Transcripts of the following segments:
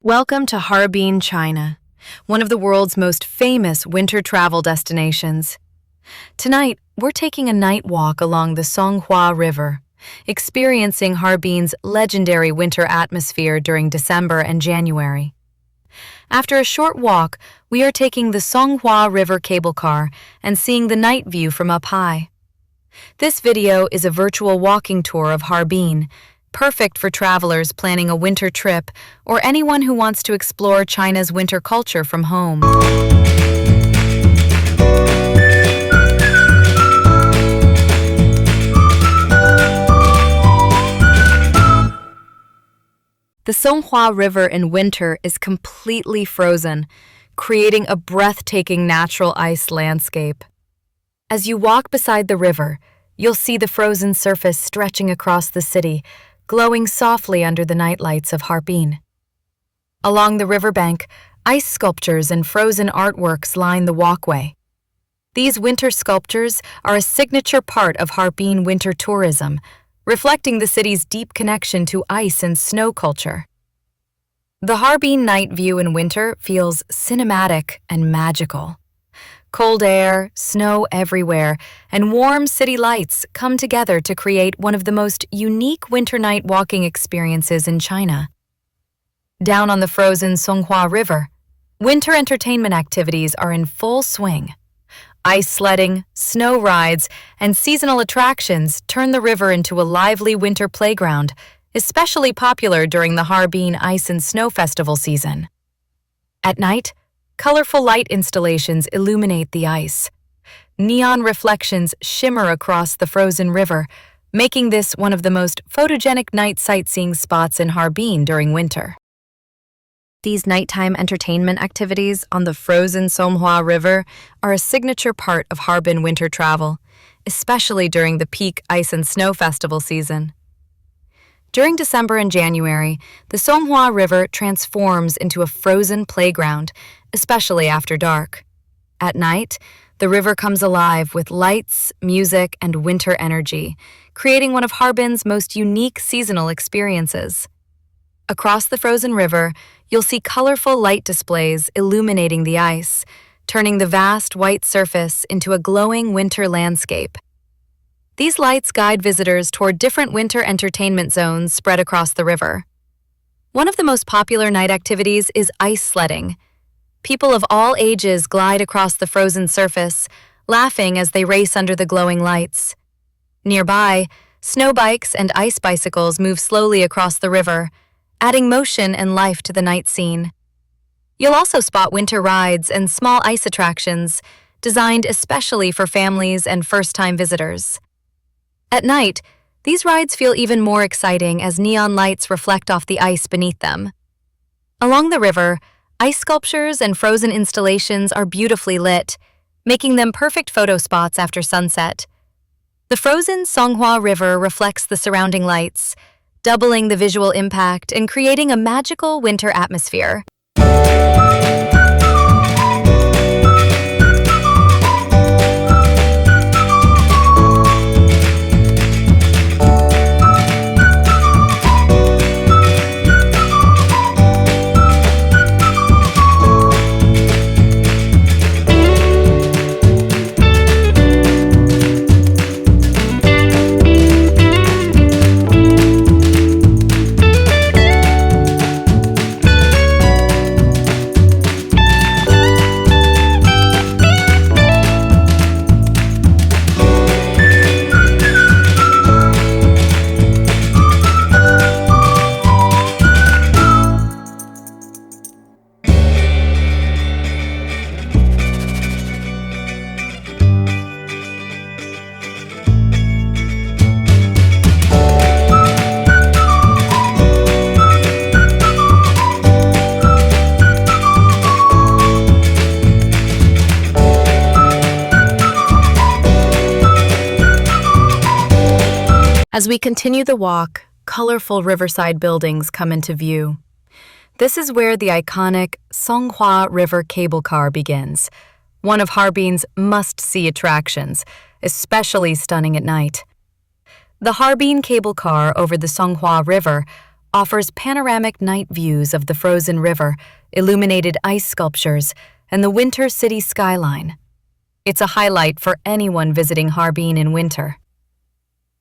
Welcome to Harbin, China, one of the world's most famous winter travel destinations. Tonight, we're taking a night walk along the Songhua River, experiencing Harbin's legendary winter atmosphere during December and January. After a short walk, we are taking the Songhua River cable car and seeing the night view from up high. This video is a virtual walking tour of Harbin, perfect for travelers planning a winter trip or anyone who wants to explore China's winter culture from home. The Songhua River in winter is completely frozen, creating a breathtaking natural ice landscape. As you walk beside the river, you'll see the frozen surface stretching across the city, glowing softly under the night lights of Harbin. Along the riverbank, ice sculptures and frozen artworks line the walkway. These winter sculptures are a signature part of Harbin winter tourism, reflecting the city's deep connection to ice and snow culture. The Harbin night view in winter feels cinematic and magical. Cold air, snow everywhere, and warm city lights come together to create one of the most unique winter night walking experiences in China. Down on the frozen Songhua River, winter entertainment activities are in full swing. Ice sledding, snow rides, and seasonal attractions turn the river into a lively winter playground, especially popular during the Harbin Ice and Snow Festival season. At night, colorful light installations illuminate the ice. Neon reflections shimmer across the frozen river, making this one of the most photogenic night sightseeing spots in Harbin during winter. These nighttime entertainment activities on the frozen Songhua River are a signature part of Harbin winter travel, especially during the peak ice and snow festival season. During December and January, the Songhua River transforms into a frozen playground, especially after dark. At night, the river comes alive with lights, music, and winter energy, creating one of Harbin's most unique seasonal experiences. Across the frozen river, you'll see colorful light displays illuminating the ice, turning the vast white surface into a glowing winter landscape. These lights guide visitors toward different winter entertainment zones spread across the river. One of the most popular night activities is ice sledding. People of all ages glide across the frozen surface, laughing as they race under the glowing lights. Nearby, snow bikes and ice bicycles move slowly across the river, adding motion and life to the night scene. You'll also spot winter rides and small ice attractions, designed especially for families and first-time visitors. At night, these rides feel even more exciting as neon lights reflect off the ice beneath them. Along the river, ice sculptures and frozen installations are beautifully lit, making them perfect photo spots after sunset. The frozen Songhua River reflects the surrounding lights, doubling the visual impact and creating a magical winter atmosphere. As we continue the walk, colorful riverside buildings come into view. This is where the iconic Songhua River cable car begins, one of Harbin's must-see attractions, especially stunning at night. The Harbin cable car over the Songhua River offers panoramic night views of the frozen river, illuminated ice sculptures, and the winter city skyline. It's a highlight for anyone visiting Harbin in winter.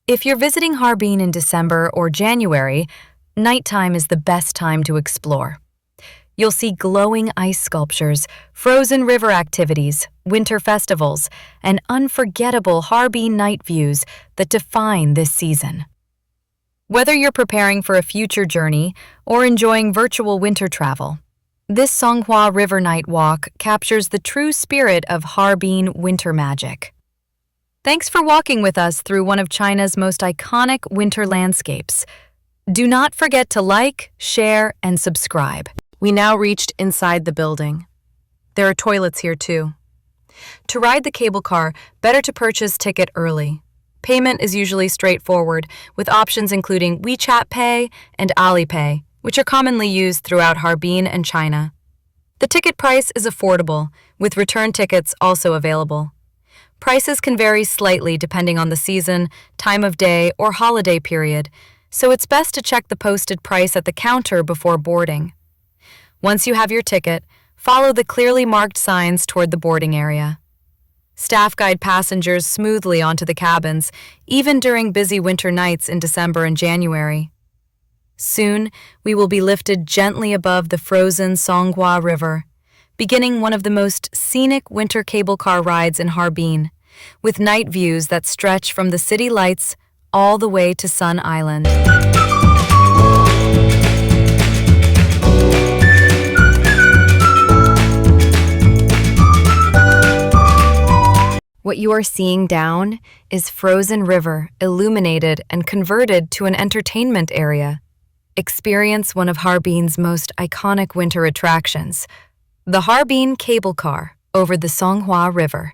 If you're visiting Harbin in December or January, nighttime is the best time to explore. You'll see glowing ice sculptures, frozen river activities, winter festivals, and unforgettable Harbin night views that define this season. Whether you're preparing for a future journey or enjoying virtual winter travel, this Songhua River Night Walk captures the true spirit of Harbin winter magic. Thanks for walking with us through one of China's most iconic winter landscapes. Do not forget to like, share, and subscribe. We now reached inside the building. There are toilets here too. To ride the cable car, better to purchase ticket early. Payment is usually straightforward, with options including WeChat Pay and Alipay, which are commonly used throughout Harbin and China. The ticket price is affordable, with return tickets also available. Prices can vary slightly depending on the season, time of day, or holiday period, so it's best to check the posted price at the counter before boarding. Once you have your ticket, follow the clearly marked signs toward the boarding area. Staff guide passengers smoothly onto the cabins, even during busy winter nights in December and January. Soon, we will be lifted gently above the frozen Songhua River, beginning one of the most scenic winter cable car rides in Harbin, with night views that stretch from the city lights all the way to Sun Island. What you are seeing down is Frozen River, illuminated and converted to an entertainment area. Experience one of Harbin's most iconic winter attractions, the Harbin Cable Car over the Songhua River.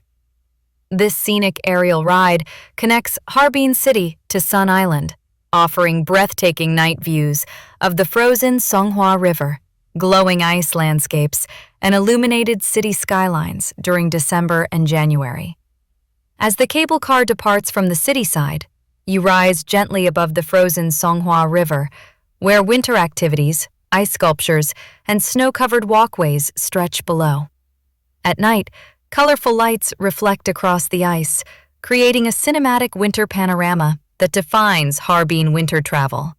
This scenic aerial ride connects Harbin City to Sun Island, offering breathtaking night views of the frozen Songhua River, glowing ice landscapes, and illuminated city skylines during December and January. As the cable car departs from the city side, you rise gently above the frozen Songhua River, where winter activities, ice sculptures, and snow-covered walkways stretch below. At night, colorful lights reflect across the ice, creating a cinematic winter panorama that defines Harbin winter travel.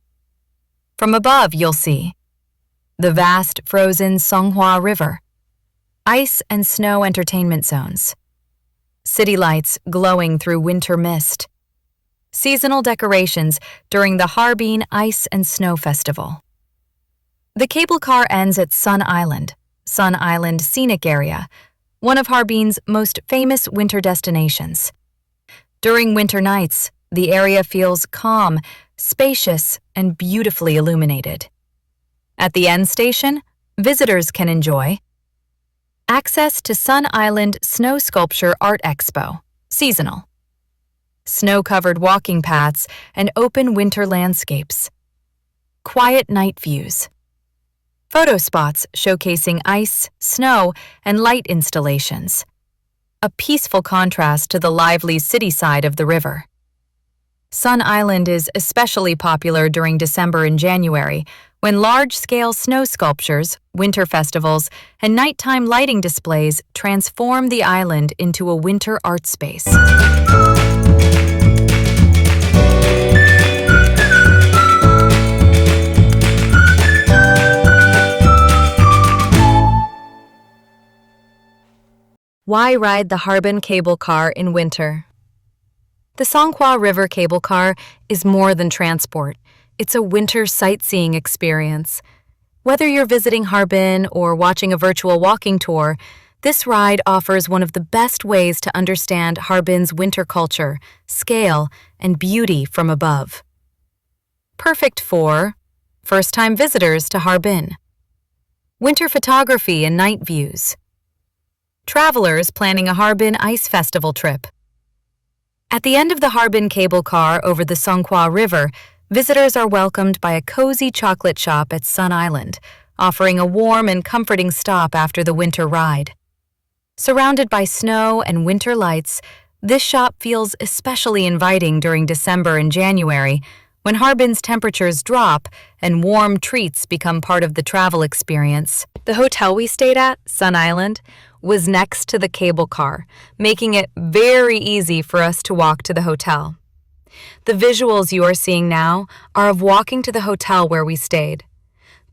From above, you'll see the vast frozen Songhua River, ice and snow entertainment zones, city lights glowing through winter mist, seasonal decorations during the Harbin Ice and Snow Festival. The cable car ends at Sun Island Scenic Area, one of Harbin's most famous winter destinations. During winter nights, the area feels calm, spacious, and beautifully illuminated. At the end station, visitors can enjoy access to Sun Island Snow Sculpture Art Expo, seasonal, snow-covered walking paths, and open winter landscapes, quiet night views, photo spots showcasing ice, snow, and light installations, a peaceful contrast to the lively city side of the river. Sun Island is especially popular during December and January, when large-scale snow sculptures, winter festivals, and nighttime lighting displays transform the island into a winter art space. Why ride the Harbin Cable Car in winter? The Songhua River Cable Car is more than transport. It's a winter sightseeing experience. Whether you're visiting Harbin or watching a virtual walking tour, this ride offers one of the best ways to understand Harbin's winter culture, scale, and beauty from above. Perfect for first-time visitors to Harbin, winter photography and night views, travelers planning a Harbin Ice Festival trip. At the end of the Harbin Cable Car over the Songhua River, visitors are welcomed by a cozy chocolate shop at Sun Island, offering a warm and comforting stop after the winter ride. Surrounded by snow and winter lights, this shop feels especially inviting during December and January, when Harbin's temperatures drop and warm treats become part of the travel experience. The hotel we stayed at, Sun Island, was next to the cable car, making it very easy for us to walk to the hotel. The visuals you are seeing now are of walking to the hotel where we stayed.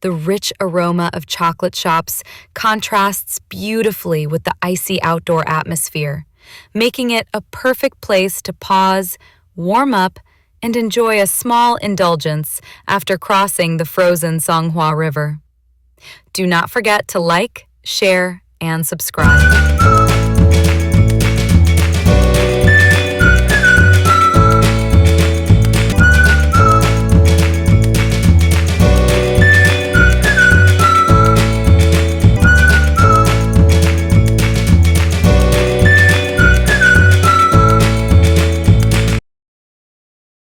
The rich aroma of chocolate shops contrasts beautifully with the icy outdoor atmosphere, making it a perfect place to pause, warm up, and enjoy a small indulgence after crossing the frozen Songhua River. Do not forget to like, share, and subscribe.